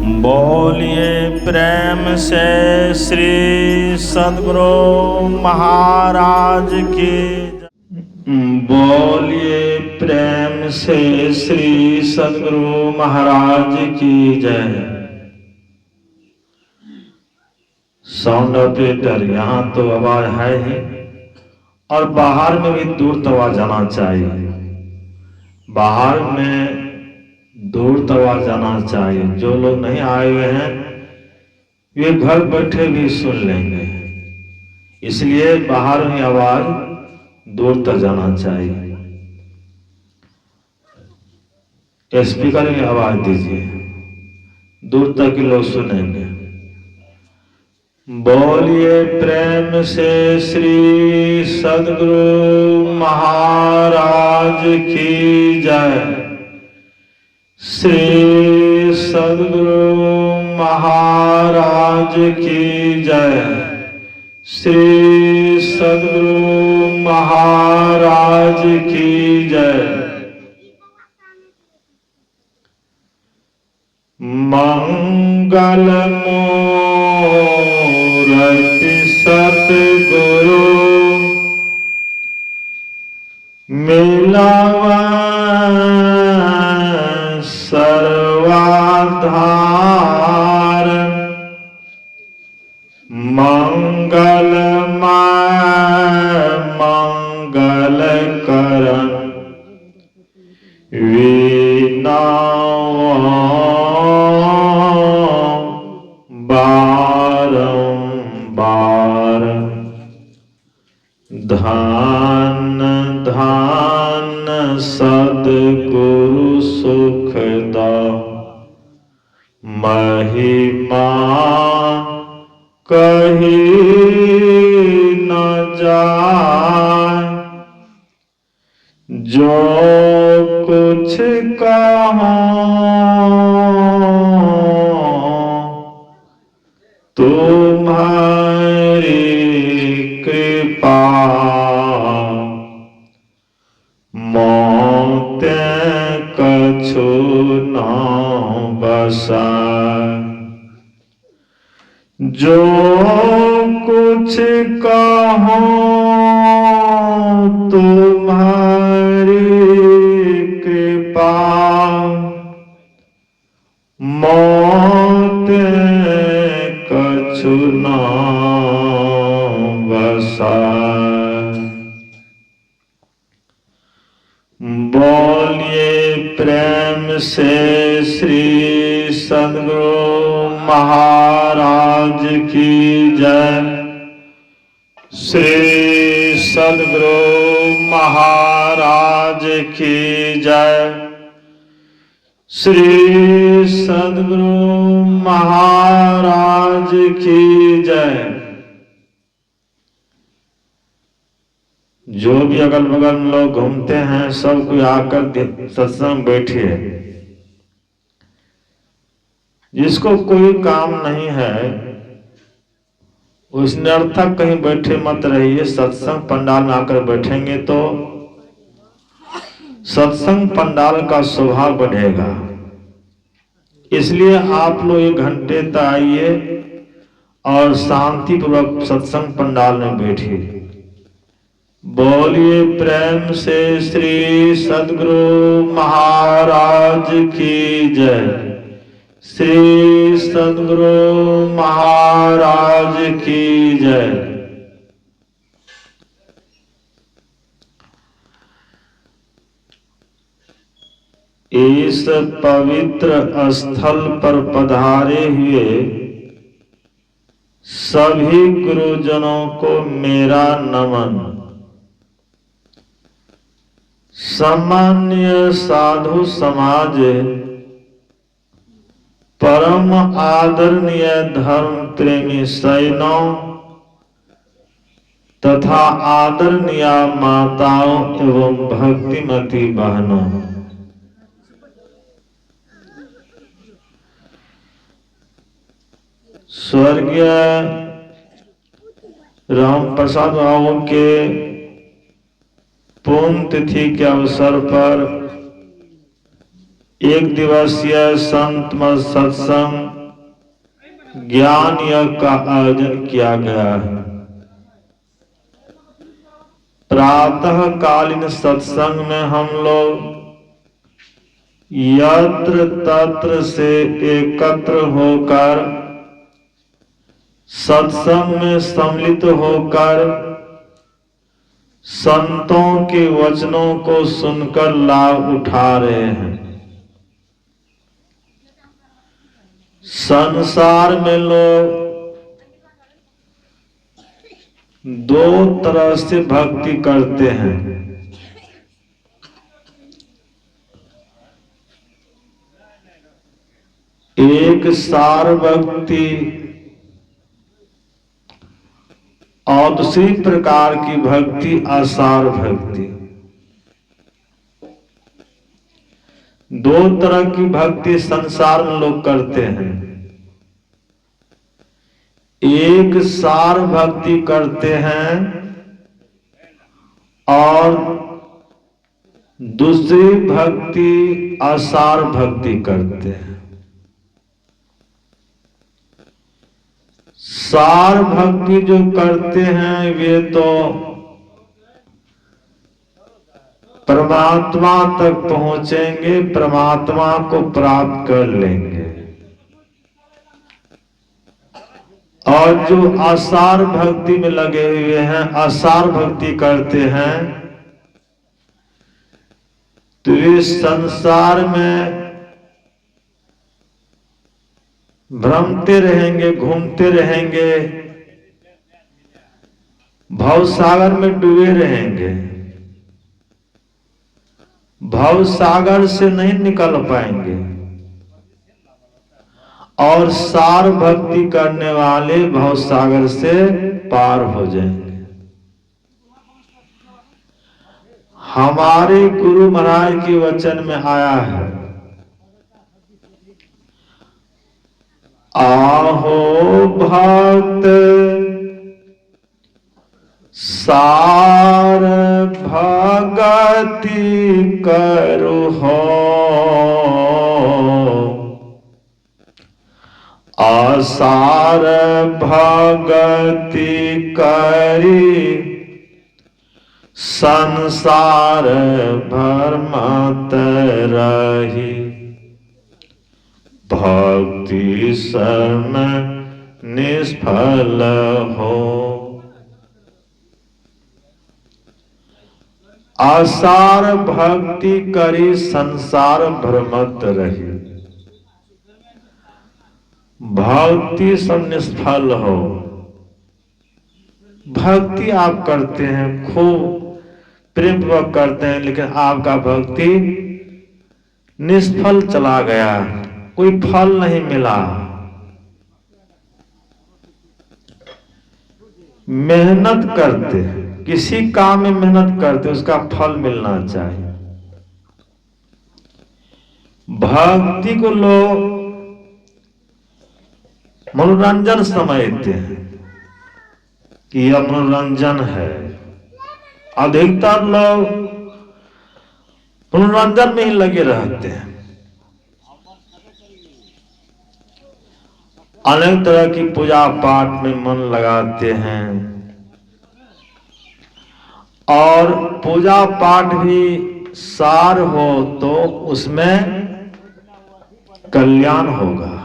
बोलिए प्रेम से श्री सद्गुरु महाराज की। बोलिए प्रेम से श्री सद्गुरु महाराज की जय। साउंड ऑपरेटर, यहाँ तो आवाज है ही और बाहर में भी दूर तक आवाज जाना चाहिए। बाहर में दूर तक आवाज जाना चाहिए। जो लोग नहीं आए हुए हैं वे घर बैठे भी सुन लेंगे, इसलिए बाहर में आवाज दूर तक जाना चाहिए। स्पीकर में आवाज दीजिए, दूर तक के लोग सुनेंगे। बोलिए प्रेम से श्री सद्गुरु महाराज की जय। श्री सद्गुरु महाराज की जय। श्री सद्गुरु महाराज की जय। मंगल मूर्ति सद्गुरु मिलावा सर्वाधार। मंगलमय मंगल करन बारंबार। धन धन सद्गुरु सुखदा महिमा कही न जाए। जो कुछ कहो तुम्हारी कृपा, मौत कछु न बसाए। जो कुछ कहो तुम्हारी कृपा, मौत कछु न बसाए। बोलिए प्रेम से श्री सद्गुरु महाराज की जय। श्री सद्गुरु महाराज की जय। श्री सद्गुरु महाराज की जय। जो भी अगल बगल में लोग घूमते हैं सब कोई आकर सत्संग बैठिए। जिसको कोई काम नहीं है उस निरर्थक कहीं बैठे मत रहिए। सत्संग पंडाल में आकर बैठेंगे तो सत्संग पंडाल का शोभा बढ़ेगा। इसलिए आप लोग 1 घंटे तक आइए और शांति पूर्वक सत्संग पंडाल में बैठिए। बोलिए प्रेम से श्री सद्गुरु महाराज की जय। श्री सद्गुरु महाराज की जय। इस पवित्र स्थल पर पधारे हुए सभी गुरुजनों को मेरा नमन। सामान्य साधु समाज, परम आदरणीय धर्म प्रेमी सैनों तथा आदरणीय माताओं एवं भक्तिमती बहनों, स्वर्गीय राम प्रसाद बाबू के पुण्य तिथि के अवसर पर एक दिवसीय संत मत सत्संग ज्ञान यज्ञ का आयोजन किया गया है। प्रातः कालीन सत्संग में हम लोग यत्र तत्र से एकत्र होकर सत्संग में सम्मिलित होकर संतों के वचनों को सुनकर लाभ उठा रहे हैं। संसार में लोग दो तरह से भक्ति करते हैं। एक सार भक्ति और दूसरी प्रकार की भक्ति असार भक्ति। दो तरह की भक्ति संसार में लोग करते हैं। एक सार भक्ति करते हैं और दूसरी भक्ति असार भक्ति करते हैं। सार भक्ति जो करते हैं वे तो परमात्मा तक पहुंचेंगे, परमात्मा को प्राप्त कर लेंगे। और जो असार भक्ति में लगे हुए हैं, असार भक्ति करते हैं, तो वे संसार में भ्रमते रहेंगे, घूमते रहेंगे, भव सागर में डूबे रहेंगे, भव सागर से नहीं निकल पाएंगे। और सार भक्ति करने वाले भव सागर से पार हो जाएंगे। हमारे गुरु महाराज के वचन में आया है, आहो भक्त सार भगति करो हो, आसार भगति करी संसार भरमत रही, भक्ति सर्म निष्फल हो। आसार भक्ति करी संसार भ्रमत रही, भक्ति सब निष्फल हो। भक्ति आप करते हैं, खूब प्रेम पूर्वक करते हैं, लेकिन आपका भक्ति निष्फल चला गया, कोई फल नहीं मिला। मेहनत करते हैं, किसी काम में मेहनत करते, उसका फल मिलना चाहिए। भक्ति को लोग मनोरंजन समझते हैं कि यह मनोरंजन है। अधिकतर लोग मनोरंजन में ही लगे रहते हैं। अनेक तरह की पूजा पाठ में मन लगाते हैं और पूजा पाठ भी सार हो तो उसमें कल्याण होगा।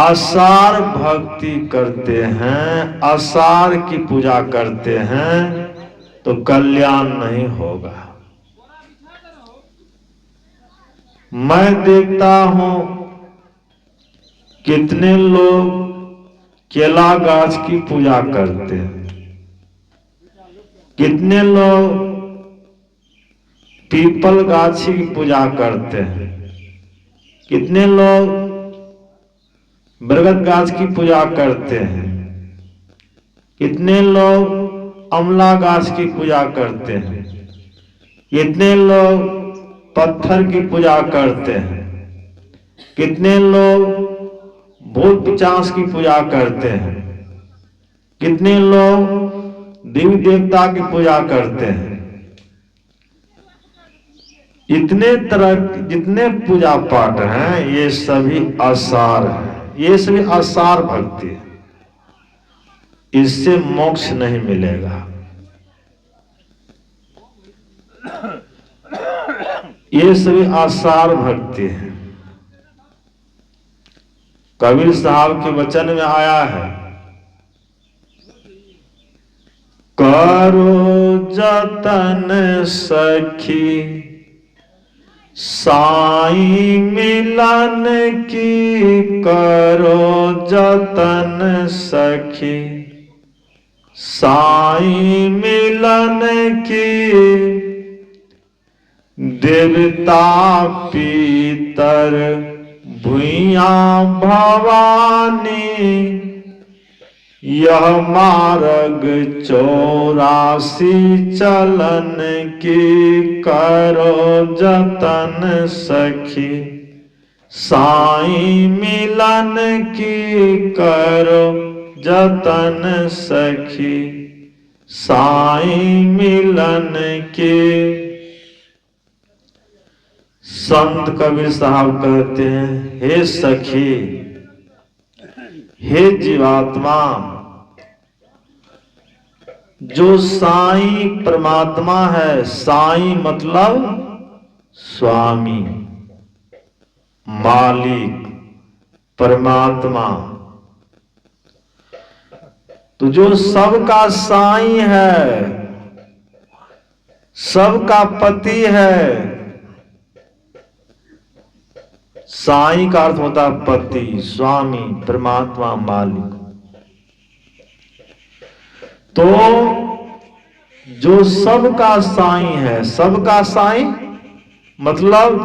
असार भक्ति करते हैं, असार की पूजा करते हैं तो कल्याण नहीं होगा। मैं देखता हूं कितने लोग केला गाछ की पूजा करते हैं, कितने लोग पीपल गाछी की पूजा करते हैं, कितने लोग बरगद गाछ की पूजा करते हैं, कितने लोग अमला गाछ की पूजा करते हैं, कितने लोग पत्थर की पूजा करते हैं, कितने लोग भूत पिशाच की पूजा करते हैं, कितने लोग देवी देवता की पूजा करते हैं। इतने तरह जितने पूजा पाठ हैं ये सभी आसार हैं, ये सभी आसार भक्ति है। इससे मोक्ष नहीं मिलेगा। ये सभी आसार भक्ति है। कबीर साहब के वचन में आया है, करो जतन सखी साई मिलन की, करो जतन सखी साई मिलन की, देवता पीतर भुइया भवानी, यह मार्ग 84 चलन की, करो जतन सखी साई मिलन की, करो जतन सखी साई मिलन की। संत कबीर साहब कहते हैं, हे सखी, हे जीवात्मा, जो साईं परमात्मा है, साईं मतलब स्वामी, मालिक, परमात्मा, तो जो सबका साईं है, सबका पति है। साईं का अर्थ होता है पति, स्वामी, परमात्मा, मालिक। तो जो सबका साईं है, सबका साईं मतलब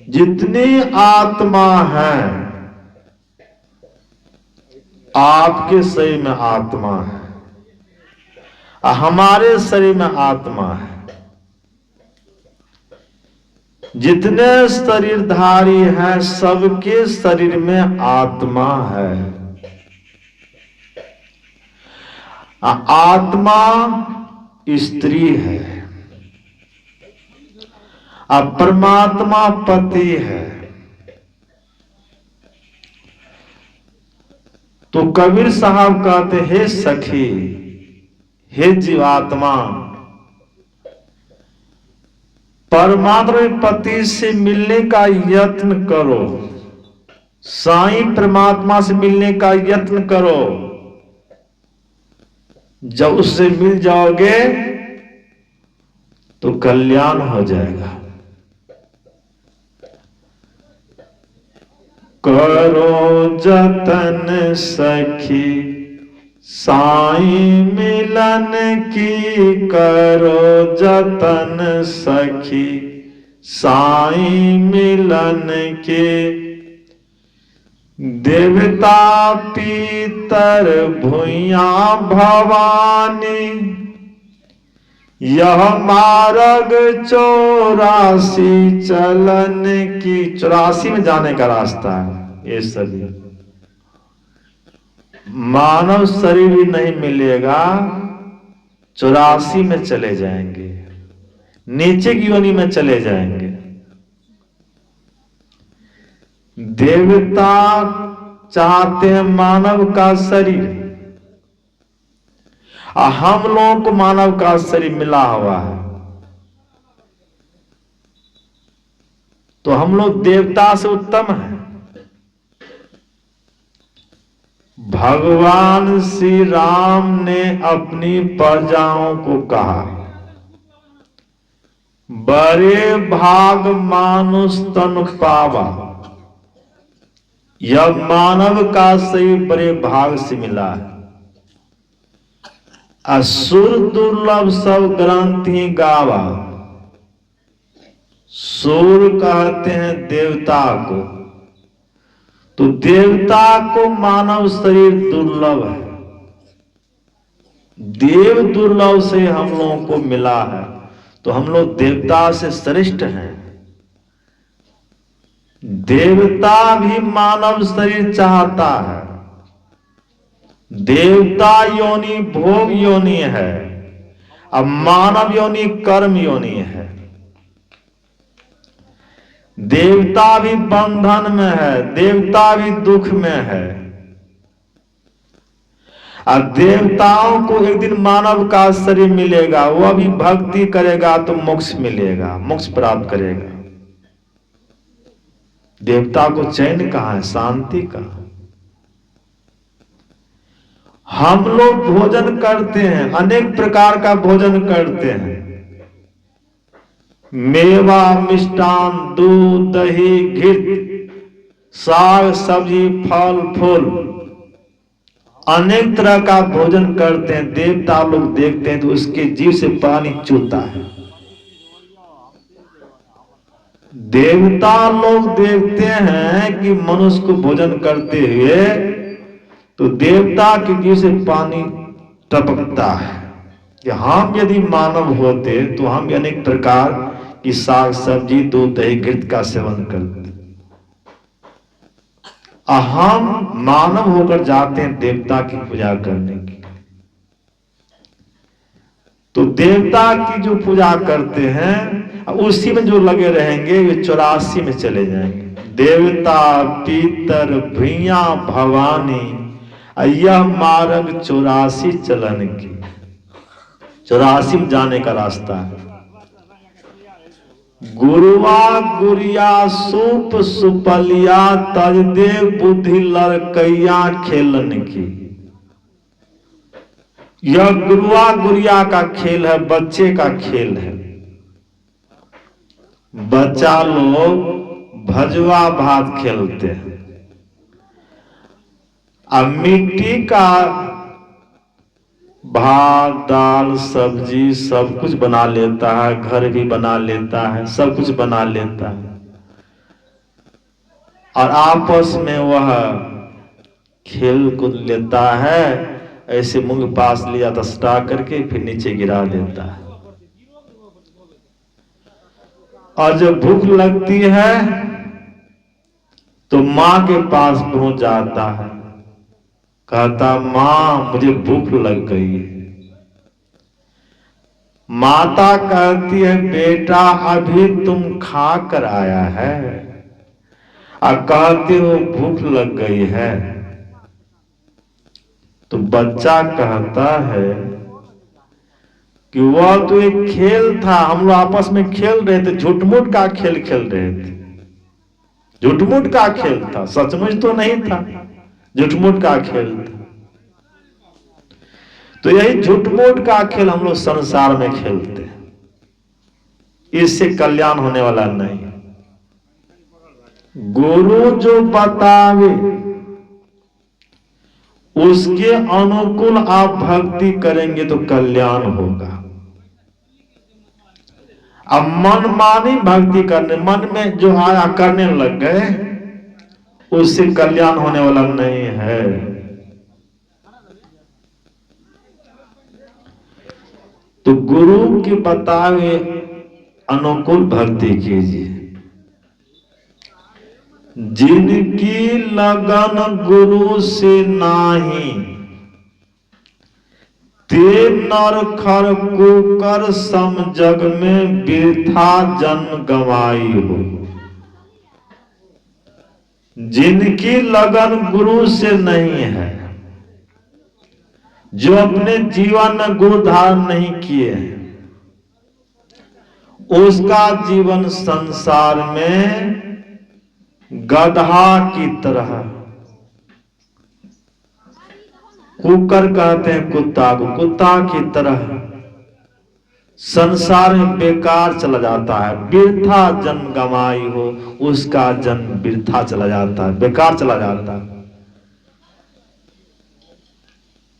जितनी आत्मा है, आपके शरीर में आत्मा है, हमारे शरीर में आत्मा है, जितने शरीरधारी हैं सबके शरीर में आत्मा है। आत्मा स्त्री है, परमात्मा पति है। तो कबीर साहब कहते, हे सखी, हे जीवात्मा, परमात्मा पति से मिलने का यत्न करो, साईं परमात्मा से मिलने का यत्न करो। जब उससे मिल जाओगे तो कल्याण हो जाएगा। करो जतन सखी साईं मिलन की, करो जतन सखी साईं मिलन के, देवता पीतर भुइया भवानी, यह मार्ग 84 चलन की। 84 में जाने का रास्ता है। ये सभी मानव शरीर भी नहीं मिलेगा, 84 में चले जाएंगे, नीचे की योनि में चले जाएंगे। देवता चाहते हैं मानव का शरीर, हम लोगों को मानव का शरीर मिला हुआ है, तो हम लोग देवता से उत्तम हैं। भगवान श्री राम ने अपनी प्रजाओं को कहा, बड़े भाग मानुष तन पावा, यह मानव का शरीर बड़े भाग से मिला है। असुर दुर्लभ सब ग्रंथि गावा, सुर कहते हैं देवता को, तो देवता को मानव शरीर दुर्लभ है, देव दुर्लभ से हम लोगों को मिला है, तो हम लोग देवता से श्रेष्ठ हैं। देवता भी मानव शरीर चाहता है। देवता योनि भोग योनि है, अब मानव योनि कर्म योनि है। देवता भी बंधन में है, देवता भी दुख में है। और देवताओं को एक दिन मानव का शरीर मिलेगा, वह भी भक्ति करेगा तो मोक्ष मिलेगा, मोक्ष प्राप्त करेगा। देवता को चैन कहां है, शांति कहां? हम लोग भोजन करते हैं, अनेक प्रकार का भोजन करते हैं, मेवा, मिष्टान, दूध, दही, घृत, साग सब्जी, फल फूल, अनेक तरह का भोजन करते हैं। देवता लोग देखते हैं तो उसके जीभ से पानी चूता है। देवता लोग देखते हैं कि मनुष्य को भोजन करते हुए तो देवता के जीभ से पानी टपकता है कि हम यदि मानव होते तो हम भी अनेक प्रकार की साग सब्जी, दूध, दही, घृत का सेवन करते। हम मानव होकर जाते हैं देवता की पूजा करने की, तो देवता की जो पूजा करते हैं उसी में जो लगे रहेंगे वे 84 में चले जाएंगे। देवता पितर भैया भवानी, यह मार्ग 84 चलन की, 84 में जाने का रास्ता है। गुरुआ गुरिया सूप सुपलिया, तजदे बुद्धि लड़कैया खेलन की। यह गुरुआ गुरिया का खेल है, बच्चे का खेल है। बच्चा लोग भजवा भात खेलते हैं। अब मिट्टी का भात दाल सब्जी सब कुछ बना लेता है, घर भी बना लेता है, सब कुछ बना लेता है, और आपस में वह खेल कूद लेता है। ऐसे मुंह पास लिया तो सटा करके फिर नीचे गिरा देता है। और जब भूख लगती है तो मां के पास पहुंच जाता है, कहता मां मुझे भूख लग गई है। माता कहती है बेटा अभी तुम खा कर आया है, और कहते हो भूख लग गई है। तो बच्चा कहता है कि वह तो एक खेल था, हम लोग आपस में खेल रहे थे, झूठमूठ का खेल खेल रहे थे। झूठमूठ का खेल था, सचमुच तो नहीं था, झूठमूठ का खेल था। तो यही झूठमूठ का खेल हम लोग संसार में खेलते हैं, इससे कल्याण होने वाला नहीं। गुरु जो बतावे उसके अनुकूल आप भक्ति करेंगे तो कल्याण होगा। अब मनमानी भक्ति करने, मन में जो आया करने लग गए, उससे कल्याण होने वाला नहीं है। तो गुरु के बताए अनुकूल भक्ति कीजिए। जिनकी लगन गुरु से नाही, ते नर खर कुकर सम जग में वृथा जन्म गंवाई हो। जिनकी लगन गुरु से नहीं है, जो अपने जीवन में गुरु धारण नहीं किए हैं, उसका जीवन संसार में गधा की तरह, कुकर कहते हैं कुत्ता को, कुत्ता की तरह संसार में बेकार चला जाता है। वृथा जन्म गंवाई हो, उसका जन्म वृथा चला जाता है, बेकार चला जाता है।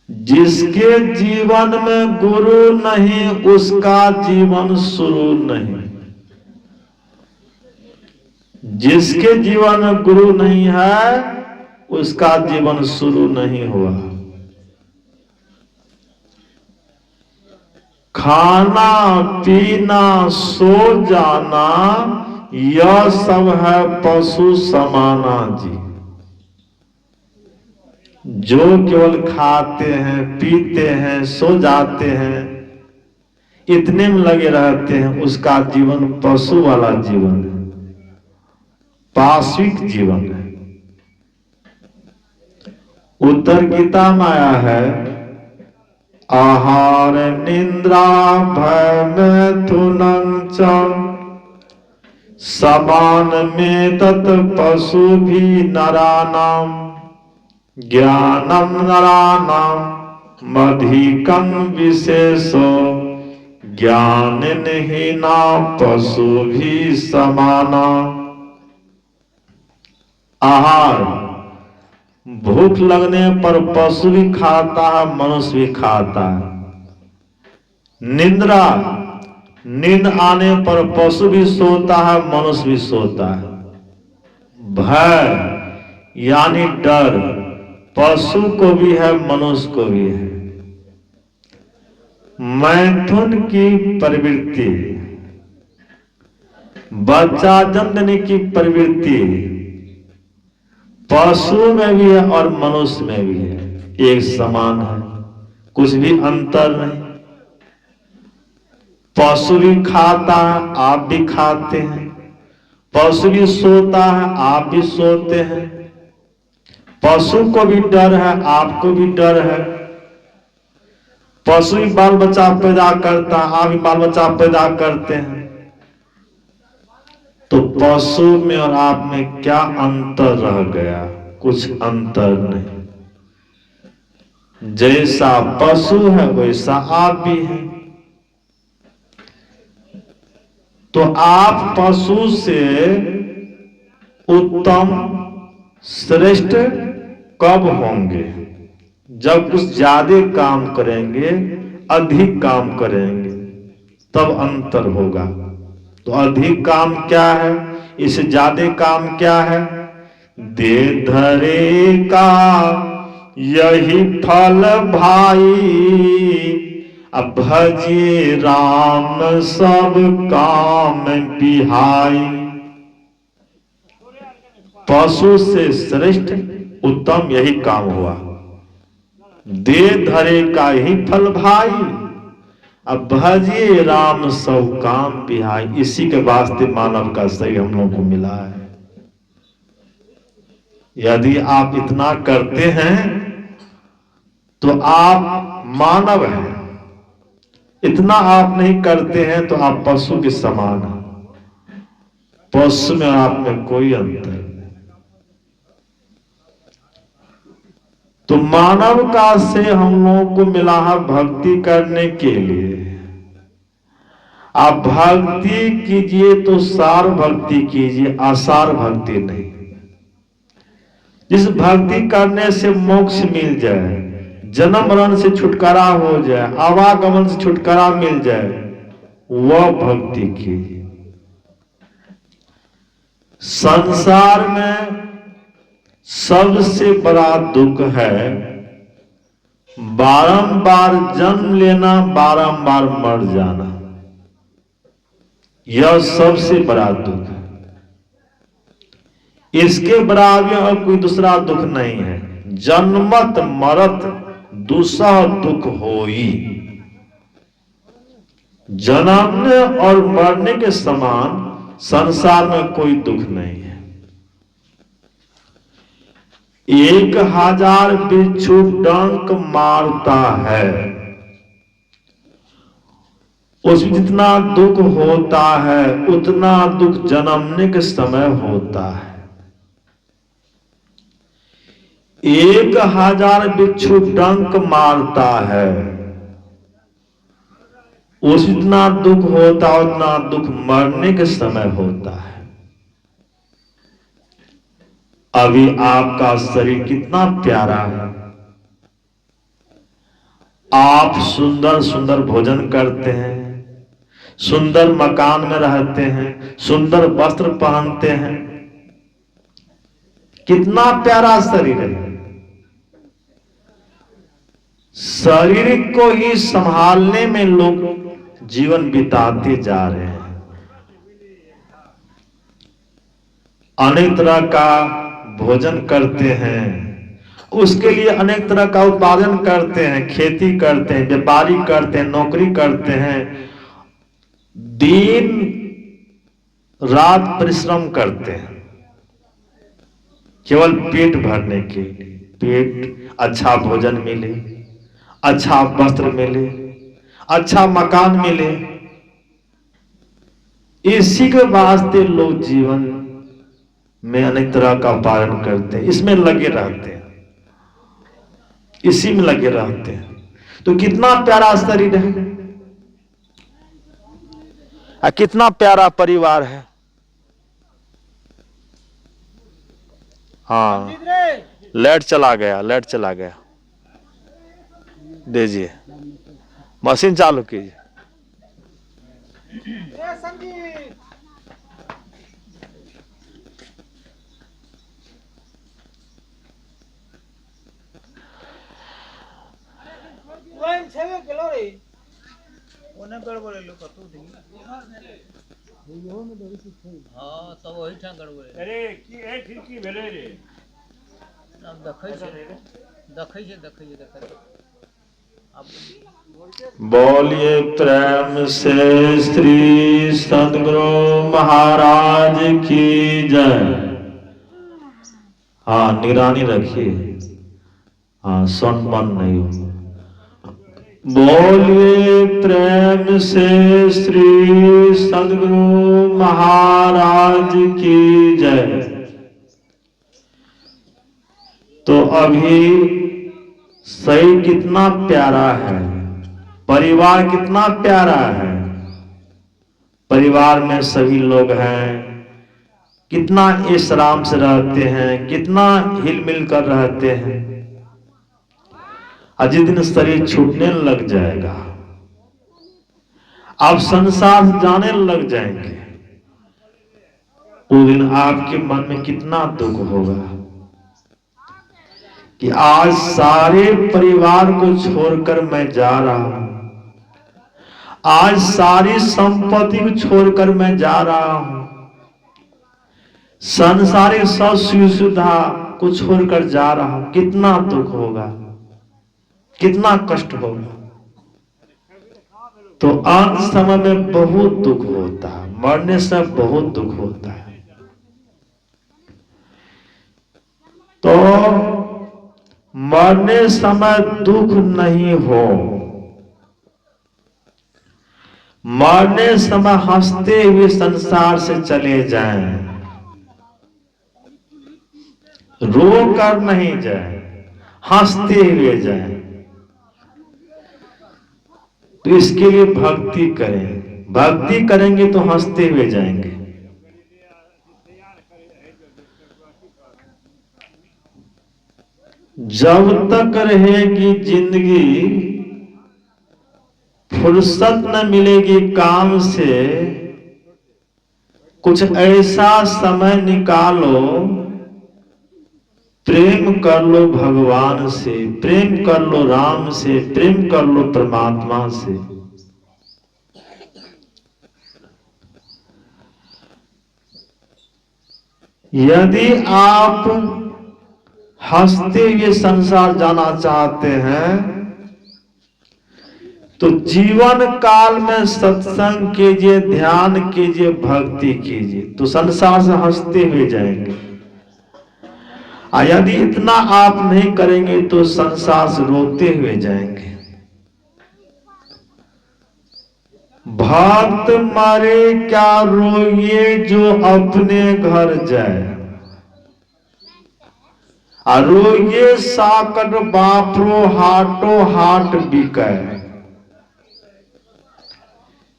जिसके जीवन में गुरु नहीं, उसका जीवन शुरू नहीं। जिसके जीवन में गुरु नहीं है, उसका जीवन शुरू नहीं हुआ। खाना पीना सो जाना, यह सब है पशु समाना जी। जो केवल खाते हैं, पीते हैं, सो जाते हैं, इतने में लगे रहते हैं, उसका जीवन पशु वाला जीवन है। पाश्विक जीवन है। उत्तर गीता में आया है, आहार निद्रा भय मैथुनं च समान में तत् पशु भी नरानाम ज्ञानम नरानाम मधिकं विशेषो ज्ञान नहीं ना पशु भी समाना। आहार, भूख लगने पर पशु भी खाता है, मनुष्य भी खाता है। निद्रा, नींद आने पर पशु भी सोता है, मनुष्य भी सोता है। भय यानी डर, पशु को भी है, मनुष्य को भी है। मैथुन की प्रवृत्ति, बच्चा जन्म देने की प्रवृत्ति पशु में भी है और मनुष्य में भी है, एक समान है, कुछ भी अंतर नहीं। पशु भी खाता है, आप भी खाते हैं। पशु भी सोता है, आप भी सोते हैं। पशु को भी डर है, आपको भी डर है। पशु भी बाल बच्चा पैदा करता है, आप भी बाल बच्चा पैदा करते हैं। तो पशु में और आप में क्या अंतर रह गया? कुछ अंतर नहीं। जैसा पशु है वैसा आप भी हैं। तो आप पशु से उत्तम श्रेष्ठ कब होंगे? जब कुछ ज्यादा काम करेंगे, अधिक काम करेंगे, तब अंतर होगा। तो अधिक काम क्या है, इससे ज्यादा काम क्या है? दे धरे का यही फल भाई, अब भजिए राम सब काम बिहाई। पशु से श्रेष्ठ उत्तम यही काम हुआ। दे धरे का ही फल भाई, अब भजिए राम सब काम बिहाई। इसी के वास्ते मानव का शरीर हम लोगों को मिला है। यदि आप इतना करते हैं तो आप मानव हैं। इतना आप नहीं करते हैं तो आप पशु के समान हैं। पशु में आप में कोई अंतर नहीं। तो मानव का से हम लोगों को मिला है भक्ति करने के लिए। आप भक्ति कीजिए तो सार भक्ति कीजिए, आसार भक्ति नहीं। जिस भक्ति करने से मोक्ष मिल जाए, जन्म मरण से छुटकारा हो जाए, आवागमन से छुटकारा मिल जाए, वह भक्ति कीजिए। संसार में सबसे बड़ा दुख है बारंबार जन्म लेना, बारंबार मर जाना। यह सबसे बड़ा दुख है। इसके बराबर और कोई दूसरा दुख नहीं है। जन्मत मरत दूसरा दुख होई। जन्मने और मरने के समान संसार में कोई दुख नहीं है। 1000 बिच्छू डंक मारता है, उसमें जितना दुख होता है उतना दुख जन्मने के समय होता है। 1000 बिच्छू डंक मारता है, उस जितना दुख होता है उतना दुख मरने के समय होता है। अभी आपका शरीर कितना प्यारा है। आप सुंदर सुंदर भोजन करते हैं, सुंदर मकान में रहते हैं, सुंदर वस्त्र पहनते हैं। कितना प्यारा शरीर है। शरीर को ही संभालने में लोग जीवन बिताते जा रहे हैं। अनेक तरह का भोजन करते हैं, उसके लिए अनेक तरह का उत्पादन करते हैं, खेती करते हैं, व्यापारी करते हैं, नौकरी करते हैं, दिन रात परिश्रम करते हैं। केवल पेट भरने के लिए, पेट अच्छा भोजन मिले, अच्छा वस्त्र मिले, अच्छा मकान मिले, इसी के वास्ते लोग जीवन में अनेक तरह का पालन करते हैं, इसमें लगे रहते हैं, इसी में लगे रहते हैं। तो कितना प्यारा शरीर है, कितना प्यारा परिवार है। हाँ, लाइट चला गया, लाइट चला गया, दीजिए, मशीन चालू कीजिए। हाँ तो वही ठान गड़बड़े। अरे की है खिड़की भेले रे। अब देखै छै। बोलिए प्रेम से श्री सद्गुरु महाराज की जय। हाँ, निगरानी रखिए, हाँ, सुन मन नहीं हो। बोलिए प्रेम से श्री सद्गुरु महाराज की जय। तो अभी सही कितना प्यारा है, परिवार कितना प्यारा है, परिवार में सभी लोग हैं, कितना इस आराम से रहते हैं, कितना हिल मिल कर रहते हैं। आज दिन शरीर छूटने लग जाएगा, आप संसार जाने लग जाएंगे, उस दिन आपके मन में कितना दुख होगा कि आज सारे परिवार को छोड़कर मैं जा रहा हूं, आज सारी संपत्ति को छोड़कर मैं जा रहा हूं, संसारिक सब सुविधा को छोड़कर जा रहा हूं। कितना दुख होगा, कितना कष्ट होगा। तो अंत समय में बहुत दुख होता है, मरने से बहुत दुख होता है। तो मरने समय दुख नहीं हो, मरने समय हंसते हुए संसार से चले जाएं, रो कर नहीं जाएं, हंसते हुए जाएं। तो इसके लिए भक्ति करें, भक्ति करेंगे तो हंसते हुए जाएंगे। जब तक रहेगी जिंदगी, फुर्सत न मिलेगी काम से, कुछ ऐसा समय निकालो, प्रेम कर लो भगवान से, प्रेम कर लो राम से, प्रेम कर लो परमात्मा से। यदि आप हंसते हुए संसार जाना चाहते हैं तो जीवन काल में सत्संग कीजिए, ध्यान कीजिए, भक्ति कीजिए, तो संसार से हंसते हुए जाएंगे। और यदि इतना आप नहीं करेंगे तो संसार से रोते हुए जाएंगे। भक्त मरे क्या रोइए जो अपने घर जाए, रोइए साकट बापरो हाटो हाट बिकाए।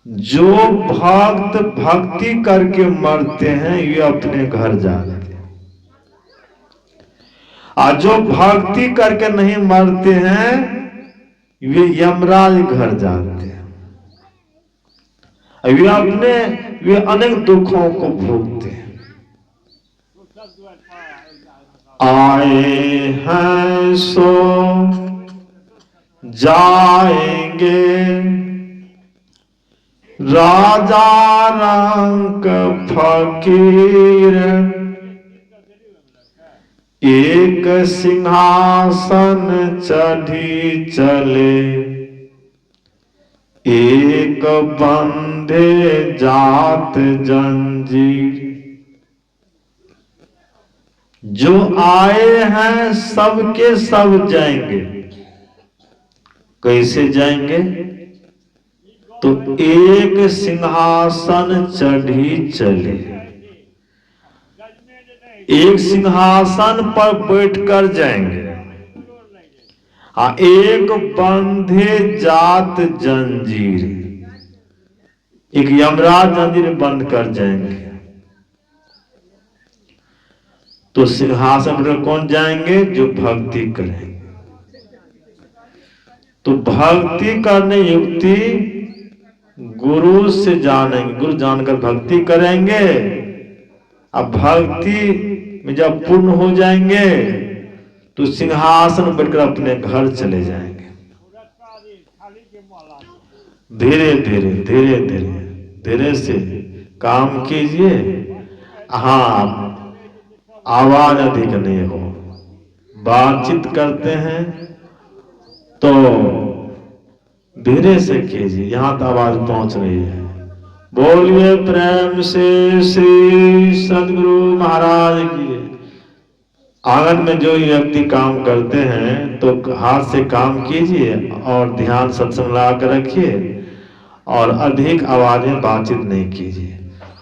जो भक्त भक्ति करके मरते हैं ये अपने घर जाते हैं, और जो भक्ति करके नहीं मरते हैं वे यमराज घर जाते हैं। वे अनेक दुखों को भोगते हैं। आए हैं सो जाएंगे, राजा रंग फकीर, एक सिंहासन चढ़ी चले, एक बंधे जात जंजीर। जो आए हैं सबके सब जाएंगे। कैसे जाएंगे? तो एक सिंहासन चढ़ी चले, एक सिंहासन पर बैठकर जाएंगे। हाँ, एक बंधे जात जंजीर, एक यमराज जंजीर बंद कर जाएंगे। तो सिंहासन पर कौन जाएंगे? जो भक्ति करेंगे। तो भक्ति करने युक्ति गुरु से जानेंगे, गुरु जानकर भक्ति करेंगे। अब भक्ति में जब पूर्ण हो जाएंगे तो सिंहासन बैठकर अपने घर चले जाएंगे। धीरे धीरे धीरे धीरे धीरे से काम कीजिए। हाँ, आवाज अधिक नहीं हो। बातचीत करते हैं तो धीरे से कीजिए, यहां तक आवाज पहुंच रही है। बोलिए प्रेम से श्री सदगुरु महाराज की। आंगन में जो व्यक्ति काम करते हैं तो हाथ से काम कीजिए और ध्यान सत्संग लगा कर रखिए और अधिक आवाज में बातचीत नहीं कीजिए।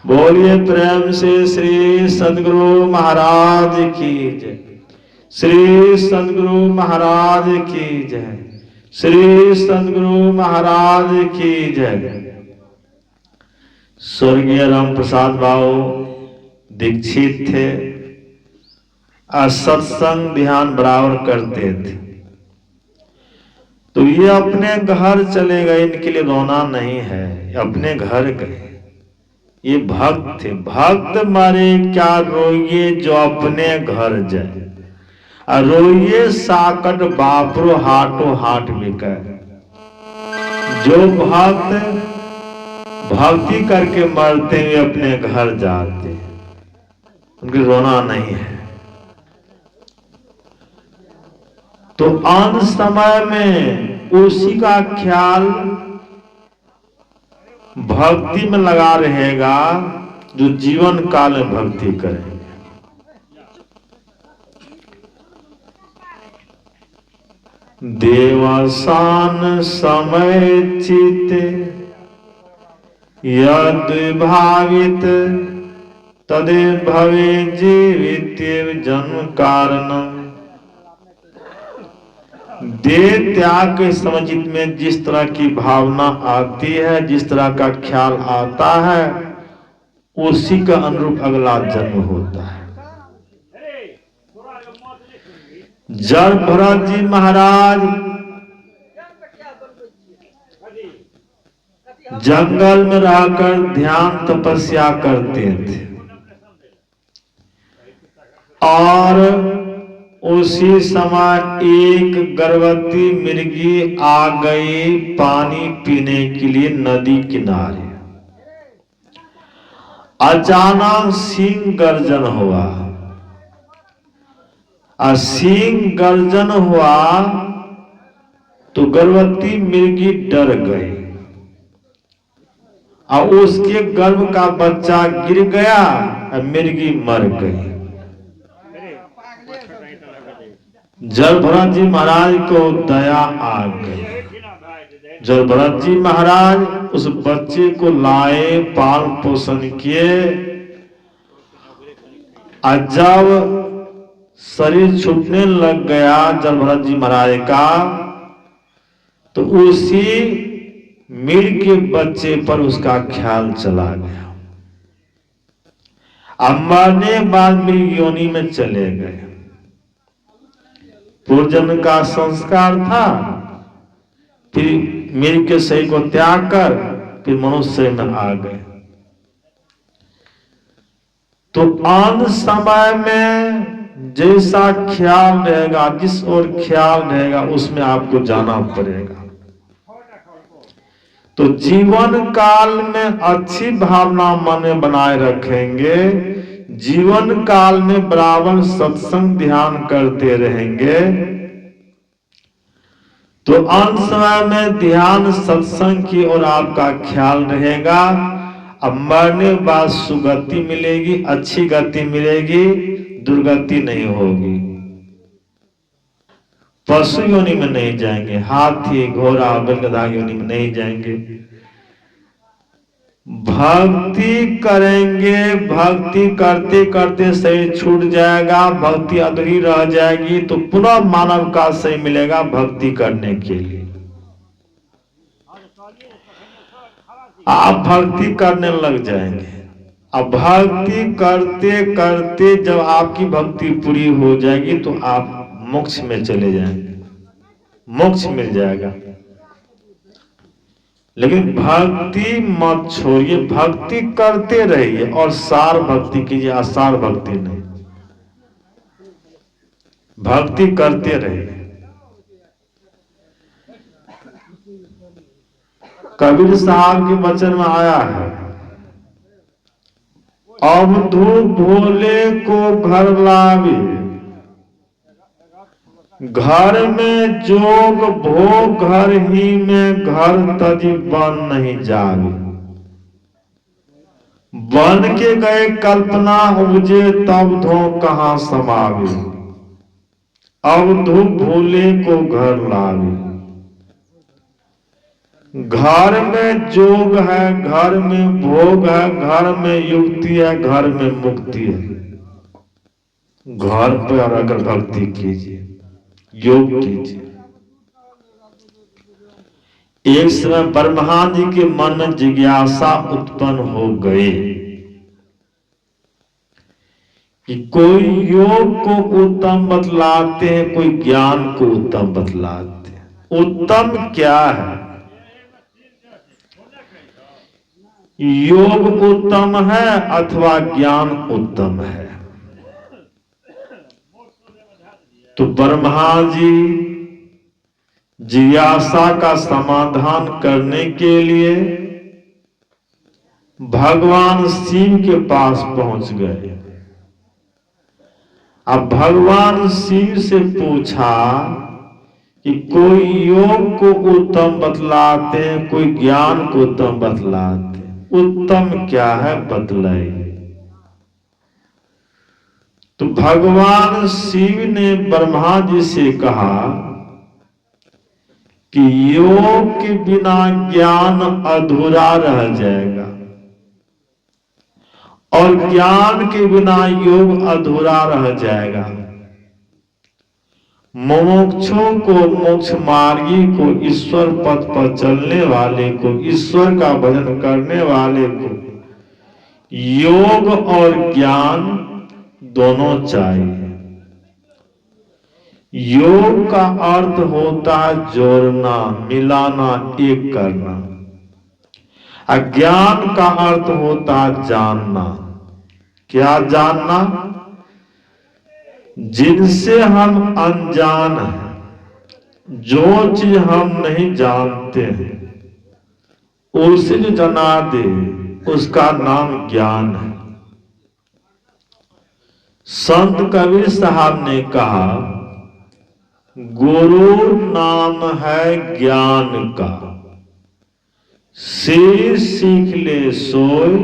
बोलिए प्रेम से श्री सदगुरु महाराज की जय। श्री सदगुरु महाराज की जय। श्री सदगुरु महाराज की जय। स्वर्गीय राम प्रसाद बाबू दीक्षित थे, सत्संग ध्यान बराबर करते थे। तो ये अपने घर चले गए, इनके लिए रोना नहीं है, अपने घर गए। ये भक्त थे, भक्त मारे क्या रोइए जो अपने घर जाए, रोइए साकट बापरो हाटो हाट बिका। जो भक्त भक्ति करके मरते हुए अपने घर जाते हैं, उनकी रोना नहीं है। तो अंत समय में उसी का ख्याल भक्ति में लगा रहेगा जो जीवन काल में भक्ति करेंगे। देवासान समय चित यद भावित तदे भवे जीवित जन्म कारणम। देह त्याग के समझित में जिस तरह की भावना आती है, जिस तरह का ख्याल आता है, उसी का अनुरूप अगला जन्म होता है। जब भरत जी महाराज जंगल में रहकर ध्यान तपस्या करते थे और उसी समय एक गर्भवती मिर्गी आ गई पानी पीने के लिए नदी किनारे। अचानक सिंह गर्जन हुआ, सिंह गर्जन हुआ तो गर्भवती मिर्गी डर गई और उसके गर्भ का बच्चा गिर गया और मिर्गी मर गई। जब भरत जी महाराज को दया आ गई, जब भरत जी महाराज उस बच्चे को लाए, पालन पोषण किए, और जब शरीर छूटने लग गया जब भरत जी महाराज का, तो उसी मिर्ग के बच्चे पर उसका ख्याल चला गया। अब मरने बाद मिर्ग योनि में चले गए। पूर्वजन्म का संस्कार था, फिर मिर्ग के शरीर को त्याग कर फिर मनुष्य में आ गए। तो अंत समय में जैसा ख्याल रहेगा, जिस ओर ख्याल रहेगा उसमें आपको जाना पड़ेगा। तो जीवन काल में अच्छी भावना मन में बनाए रखेंगे, जीवन काल में बराबर सत्संग ध्यान करते रहेंगे, तो अंत समय में ध्यान सत्संग की ओर आपका ख्याल रहेगा। अब मरने बाद सुगति मिलेगी, अच्छी गति मिलेगी, दुर्गति नहीं होगी, पशु योनि में नहीं जाएंगे, हाथी घोड़ा बैलगधा योनि में नहीं जाएंगे। भक्ति करेंगे, भक्ति करते करते शरीर छूट जाएगा, भक्ति अधूरी रह जाएगी, तो पुनः मानव का शरीर मिलेगा भक्ति करने के लिए। आप भक्ति करने लग जाएंगे। अब भक्ति करते करते जब आपकी भक्ति पूरी हो जाएगी तो आप मोक्ष में चले जाएंगे, मोक्ष मिल जाएगा। लेकिन भक्ति मत छोड़िए, भक्ति करते रहिए और सार भक्ति कीजिए, आसार भक्ति नहीं। भक्ति करते रहिए। कबीर साहब के वचन में आया है, अवधू भोले को घर लावे, घर में जोग भोग घर ही में, घर तजी बन नहीं जावे। बन के गए कल्पना उपजे, तब धो कहां समावे। अवधू भोले को घर लावे, घर में जोग है, घर में भोग है, घर में युक्ति है, घर में मुक्ति है। घर पर अगर भक्ति कीजिए, योग कीजिए। एक समय ब्रह्मा जी के मन में जिज्ञासा उत्पन्न हो गई कि कोई योग को उत्तम बतलाते हैं, कोई ज्ञान को उत्तम बतलाते हैं। उत्तम क्या है? योग उत्तम है अथवा ज्ञान उत्तम है? तो ब्रह्मा जी जिज्ञासा का समाधान करने के लिए भगवान शिव के पास पहुंच गए। अब भगवान शिव से पूछा कि कोई योग को उत्तम बतलाते हैं, कोई ज्ञान को उत्तम बतलाते हैं, उत्तम क्या है बतलाइए। तो भगवान शिव ने ब्रह्मा जी से कहा कि योग के बिना ज्ञान अधूरा रह जाएगा और ज्ञान के बिना योग अधूरा रह जाएगा। मोक्षों को, मोक्ष मार्गी को, ईश्वर पथ पर चलने वाले को, ईश्वर का भजन करने वाले को योग और ज्ञान दोनों चाहिए। योग का अर्थ होता है जोड़ना, मिलाना, एक करना। अज्ञान का अर्थ होता है जानना। क्या जानना? जिनसे हम अनजान हैं, जो चीज हम नहीं जानते हैं, उसे जो जना दे उसका नाम ज्ञान है। संत कबीर साहब ने कहा, गुरु नाम है ज्ञान का, से सीख ले सोई,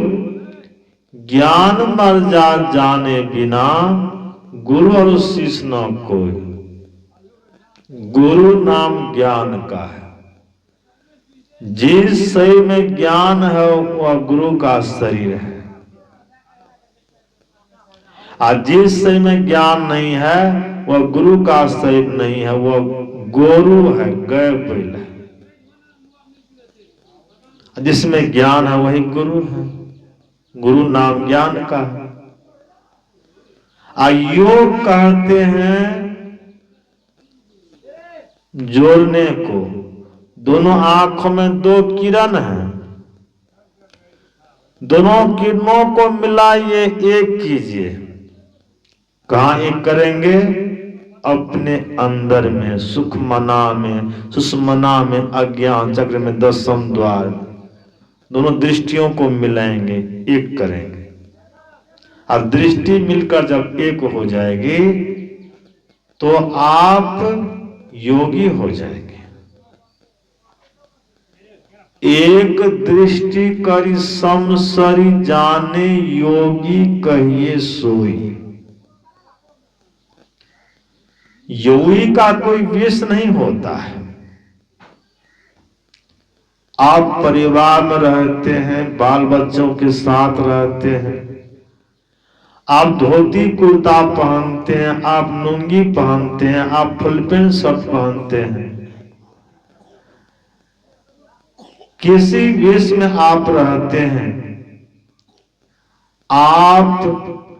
ज्ञान मर जा जाने बिना, गुरु और शिष्य न कोई। गुरु नाम ज्ञान का है। जिस शरीर में ज्ञान है वह गुरु का शरीर है, और जिस शरीर में ज्ञान नहीं है वह गुरु का शरीर नहीं है, वह गोरु है, गए बैल है। जिसमें ज्ञान है वही गुरु है। गुरु नाम ज्ञान का है। योग कहते हैं जोड़ने को। दोनों आंखों में दो किरण है, दोनों किरणों को मिलाइए, एक कीजिए। कहां एक करेंगे? अपने अंदर में, सुखमना में, सुषमना में, अज्ञान चक्र में, दसम द्वार, दोनों दृष्टियों को मिलाएंगे, एक करेंगे। अब दृष्टि मिलकर जब एक हो जाएगी तो आप योगी हो जाएंगे। एक दृष्टि करी समसरी जाने, योगी कहिए सोई। योगी का कोई वेश नहीं होता है। आप परिवार में रहते हैं, बाल बच्चों के साथ रहते हैं, आप धोती कुर्ता पहनते हैं, आप लुंगी पहनते हैं, आप फुल पैंट शर्ट पहनते हैं, किसी वेश में आप रहते हैं, आप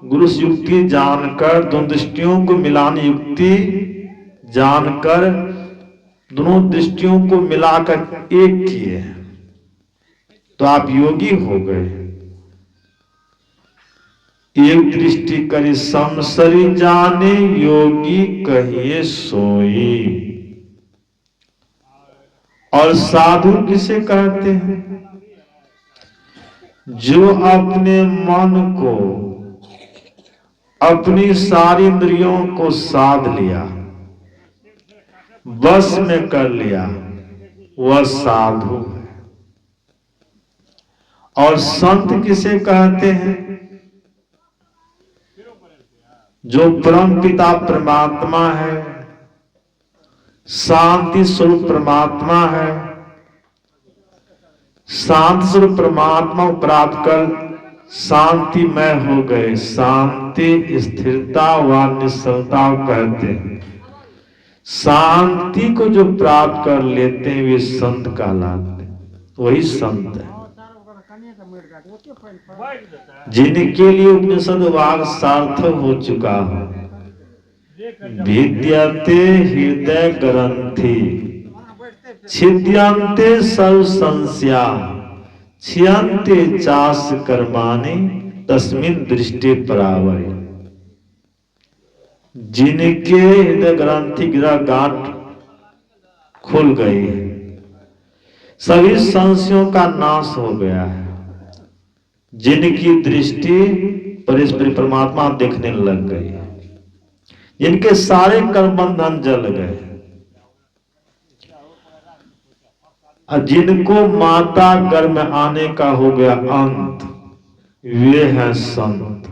गुरु युक्ति जानकर, दोनों दृष्टियों को मिलान युक्ति जानकर, दोनों दृष्टियों को मिलाकर एक किए तो आप योगी हो गए। एक दृष्टि करी समसरी जाने, योगी कहिए सोई। और साधु किसे कहते हैं? जो अपने मन को, अपनी सारी इंद्रियों को साध लिया, बस में कर लिया, वह साधु है। और संत किसे कहते हैं? जो परम पिता परमात्मा है, शांति स्वरूप परमात्मा है, शांति स्वरूप परमात्मा को प्राप्त कर शांतिमय हो गए। शांति स्थिरता व निश्चलता कहते हैं। शांति को जो प्राप्त कर लेते हैं वे संत कहलाते हैं, वही संत है। जिनके लिए उपनिषद वाक् सार्थक हो चुका है। विद्यते हृदय ग्रंथि छिद्यन्ते सर्व संशया क्षयन्ते चास कर्माणि तस्मिन् दृष्टि परावरे। जिनके हृदय ग्रंथि गिरा गांठ खुल गई है, सभी संशयों का नाश हो गया है, जिनकी दृष्टि परमेश्वर परमात्मा देखने लग गई है, जिनके सारे कर्म बंधन जल गए, और जिनको माता गर्भ में आने का हो गया अंत, वे हैं संत।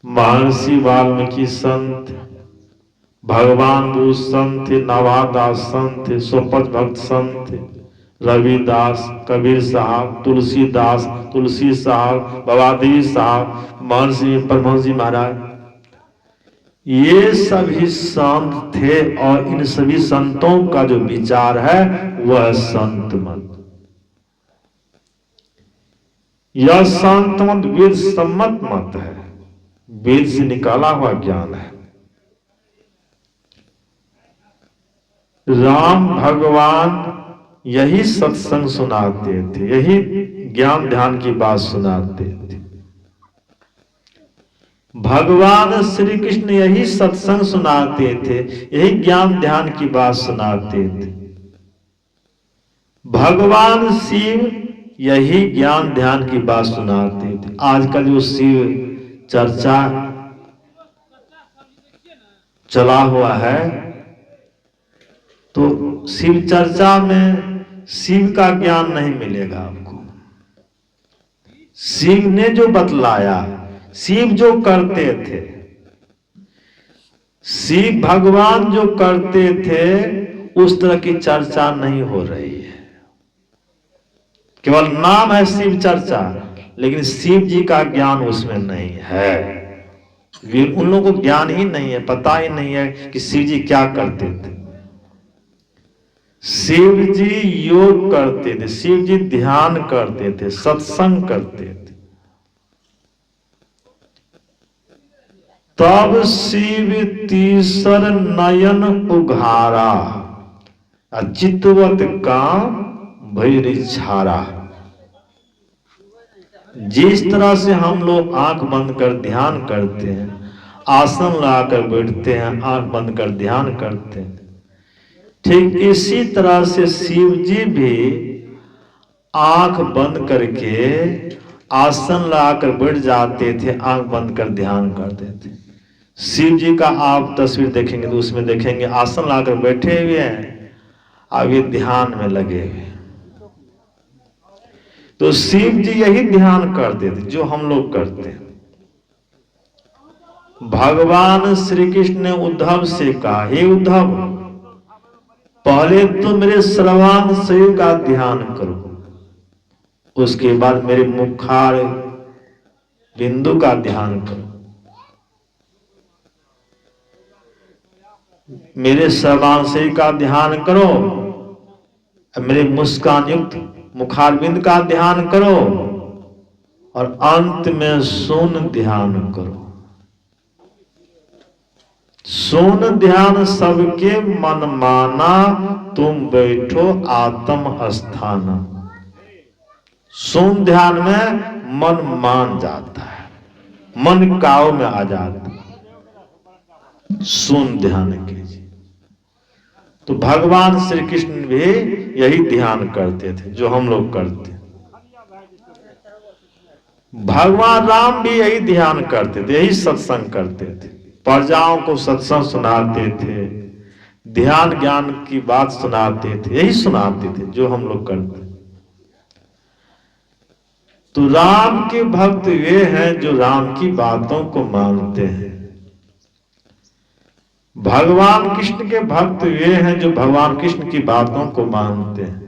महर्षि वाल्मीकि संत, भगवान बुद्ध संत, नवादास संत, स्वपथ भक्त संत, रविदास, कबीर साहब, तुलसीदास, तुलसी साहब, बाबादेवी साहब, महर्षि परमहंस जी महाराज, ये सभी संत थे। और इन सभी संतों का जो विचार है वह संत मत। यह संत मत वेद सम्मत मत है, वेद से निकाला हुआ ज्ञान है। राम भगवान यही सत्संग सुनाते थे, यही ज्ञान ध्यान की बात सुनाते थे। भगवान श्री कृष्ण यही सत्संग सुनाते थे, यही ज्ञान ध्यान की बात सुनाते थे। भगवान शिव यही ज्ञान ध्यान की बात सुनाते थे। आजकल जो शिव चर्चा चला हुआ है, तो शिव चर्चा में शिव का ज्ञान नहीं मिलेगा आपको। शिव ने जो बतलाया, शिव जो करते थे, शिव भगवान जो करते थे, उस तरह की चर्चा नहीं हो रही है। केवल नाम है शिव चर्चा, लेकिन शिव जी का ज्ञान उसमें नहीं है। उन लोगों को ज्ञान ही नहीं है, पता ही नहीं है कि शिव जी क्या करते थे। शिव जी योग करते थे, शिव जी ध्यान करते थे, सत्संग करते थे। तब शिव तीसर नयन उघारा, चितवत काम भैरी छारा। जिस तरह से हम लोग आंख बंद कर ध्यान करते हैं, आसन लगाकर बैठते हैं, आंख बंद कर ध्यान करते हैं, ठीक इसी तरह से शिव जी भी आंख बंद करके आसन लगाकर बैठ जाते थे, आंख बंद कर ध्यान करते थे। शिव जी का आप तस्वीर देखेंगे तो उसमें देखेंगे आसन लगाकर बैठे हुए हैं, अब ये ध्यान में लगे हुए। तो शिव जी यही ध्यान करते थे जो हम लोग करते हैं। भगवान श्री कृष्ण ने उद्धव से कहा, हे उद्धव, पहले तो मेरे सर्वांग शरीर का ध्यान करो, उसके बाद मेरे मुखार बिंदु का ध्यान करो। मेरे सर्वांग शरीर का ध्यान करो, मेरे मुस्कान युक्त मुखारबिंद का ध्यान करो, और अंत में शून्य ध्यान करो। शून्य ध्यान सबके मन माना, तुम बैठो आत्म स्थान। शून्य ध्यान में मन मान जाता है, मन काव में आ जाता है। शून्य ध्यान कीजिए। तो भगवान श्री कृष्ण भी यही ध्यान करते थे जो हम लोग करते। भगवान राम भी यही ध्यान करते थे, यही सत्संग करते थे, प्रजाओं को सत्संग सुनाते थे, ध्यान ज्ञान की बात सुनाते थे, यही सुनाते थे जो हम लोग करते। तो राम के भक्त वे हैं जो राम की बातों को मानते हैं। भगवान कृष्ण के भक्त वे हैं जो भगवान कृष्ण की बातों को मानते हैं।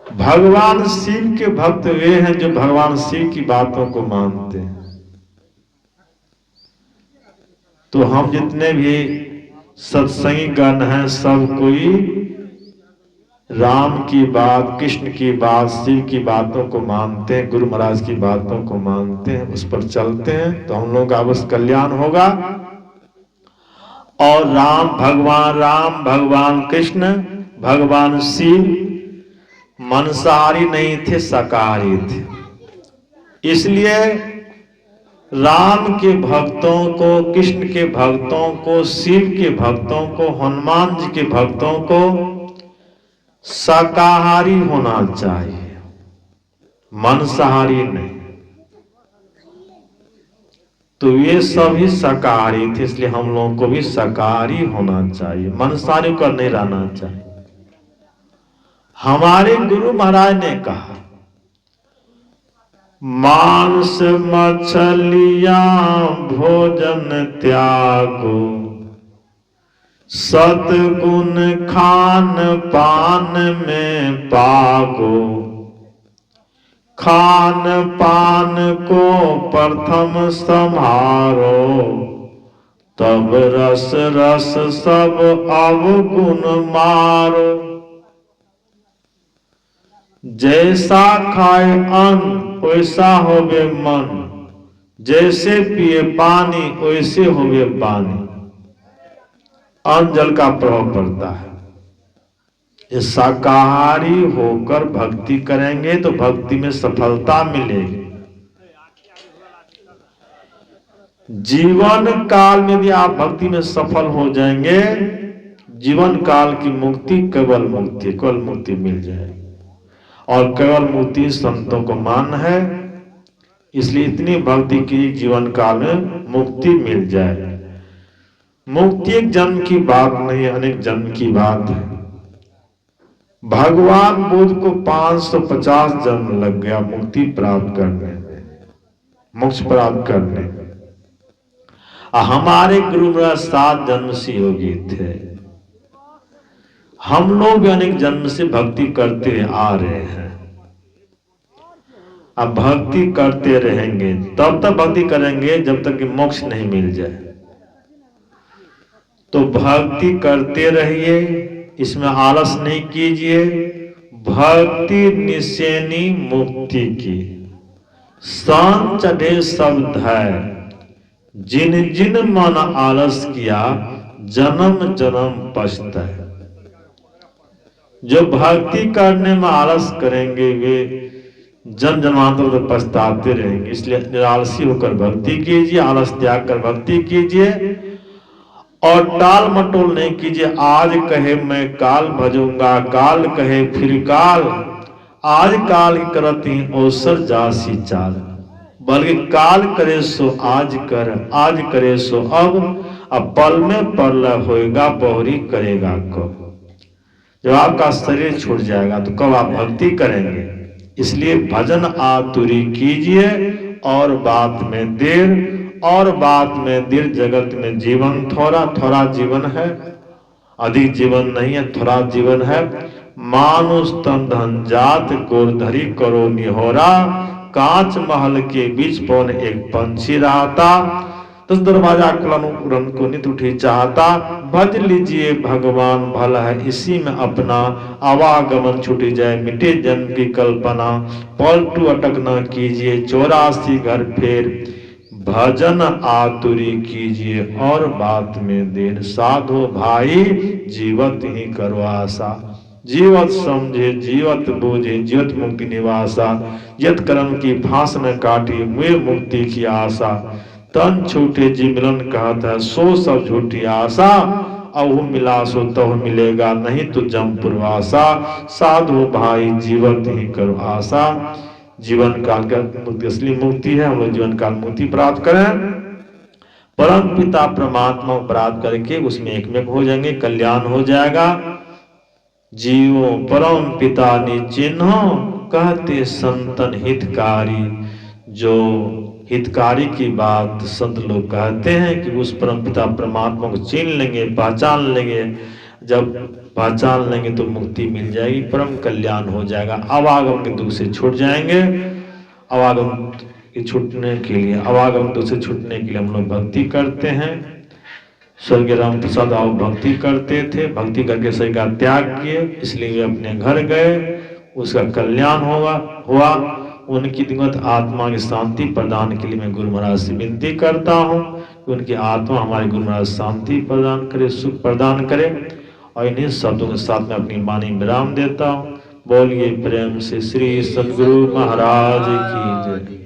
भगवान शिव के भक्त वे हैं जो भगवान शिव की बातों को मानते हैं। तो हम जितने भी सत्संगी गण हैं, सब कोई राम की बात, कृष्ण की बात, शिव की बातों को मानते हैं, गुरु महाराज की बातों को मानते हैं, उस पर चलते हैं, तो हम लोगों का अवश्य कल्याण होगा। और राम, भगवान कृष्ण, भगवान शिव मांसाहारी नहीं थे, शाकाहारी थे। इसलिए राम के भक्तों को, कृष्ण के भक्तों को, शिव के भक्तों को, हनुमान जी के भक्तों को शाकाहारी होना चाहिए, मांसाहारी नहीं। तो ये सभी शाकाहारी थे, इसलिए हम लोगों को भी शाकाहारी होना चाहिए, मांसाहारी को नहीं रहना चाहिए। हमारे गुरु महाराज ने कहा, मांस मछलियां भोजन त्यागो, सतगुण खान पान में पागो, खान पान को प्रथम संहारो, तब रस रस सब अवगुण मारो। जैसा खाए अन्न वैसा होवे मन, जैसे पिए पानी वैसे होवे पानी। अन्न जल का प्रभाव पड़ता है। ये शाकाहारी होकर भक्ति करेंगे तो भक्ति में सफलता मिलेगी। जीवन काल में भी आप भक्ति में सफल हो जाएंगे, जीवन काल की मुक्ति केवल मुक्ति मिल जाएगी। और केवल मुक्ति संतों को मान है, इसलिए इतनी भक्ति की जीवन काल में मुक्ति मिल जाए। मुक्ति एक जन्म की बात नहीं, अनेक जन्म की बात है। भगवान बुद्ध को 550 जन्म लग गया मुक्ति प्राप्त करने में, मोक्ष प्राप्त करने में। हमारे गुरु महाराज 7 जन्म से योगी थे। हम लोग भी अनेक जन्म से भक्ति करते आ रहे हैं। अब भक्ति करते रहेंगे, तब तक भक्ति करेंगे जब तक कि मोक्ष नहीं मिल जाए। तो भक्ति करते रहिए, इसमें आलस नहीं कीजिए। भक्ति निश्चयनी मुक्ति की, सान चढ़े सब धैर्य, जिन जिन मन आलस किया जन्म जन्म पछताए। जो भक्ति करने में आलस करेंगे वे जन्म जन्मांतर तो पछताते रहेंगे। इसलिए निरालसी होकर भक्ति कीजिए, आलस त्याग कर भक्ति कीजिए और टाल मटोल नहीं कीजिए। आज कहे मैं काल भजूंगा, काल कहे फिर काल, आज काल करती अवसर जासी चाल। बल्कि काल करे सो आज कर, आज करे सो अब पल में प्रलय होएगा, बहुरी करेगा कब। जब आपका शरीर छूट जाएगा तो कब आप भक्ति करेंगे। इसलिए भजन आतुरी कीजिए और बात में देर और बात में दीर्घ जगत में जीवन थोड़ा थोड़ा जीवन है, अधिक जीवन नहीं है, थोड़ा जीवन है। मानुष तन धन जात गोरधरी करो निहोरा, कांच महल के बीच पवन एक पंछी रहता। 10 दरवाजा उड़न को नित उठी चाहता, भज लीजिए भगवान भला है इसी में अपना, आवागमन छूटी जाए मिटे जन्म की कल्पना, पलटू अटक न कीजिए 84 घर फेर, भजन आतुरी कीजिए और बात में देर, साधो भाई जीवत ही करो आशा, जीवत समझे जीवत बूझे जीवत मुक्ति निवासा, यत कर्म की फांस न काटी मुझे मुक्ति की आशा, तन छूटे जी मिलन कहता है सो सब झूठी आशा, अहु मिला सो तह मिलेगा नहीं तो जम पूर्वासा, साधु भाई जीवत ही करो आशा। जीवन काल का मुक्ति असली मुक्ति है, हम लोग जीवन काल मुक्ति प्राप्त करें, परम पिता परमात्मा को प्राप्त करके उसमें एकमेक हो जाएंगे, कल्याण हो जाएगा। जीवो परम पिता ने चिन्हो कहते संतन हितकारी, जो हितकारी की बात संत लोग कहते हैं कि उस परम पिता परमात्मा को चिन्ह लेंगे, पहचान लेंगे, जब पहचान लेंगे तो मुक्ति मिल जाएगी, परम कल्याण हो जाएगा, अवागम के दुख से छूट जाएंगे। अवागम के छूटने के लिए, अवागम दुख से छूटने के लिए हम लोग भक्ति करते हैं। स्वर्गीय राम प्रसाद आओ भक्ति करते थे, भक्ति करके शरीर का त्याग किए, इसलिए वे अपने घर गए, उसका कल्याण हुआ। उनकी दिवंगत आत्मा की शांति प्रदान के लिए मैं गुरु महाराज से विनती करता हूँ कि उनकी आत्मा हमारे गुरु महाराज शांति प्रदान करे, सुख प्रदान करे। और इन्हीं शब्दों के साथ मैं अपनी वाणी विराम देता हूँ। बोलिए प्रेम से श्री सद्गुरु महाराज की जय।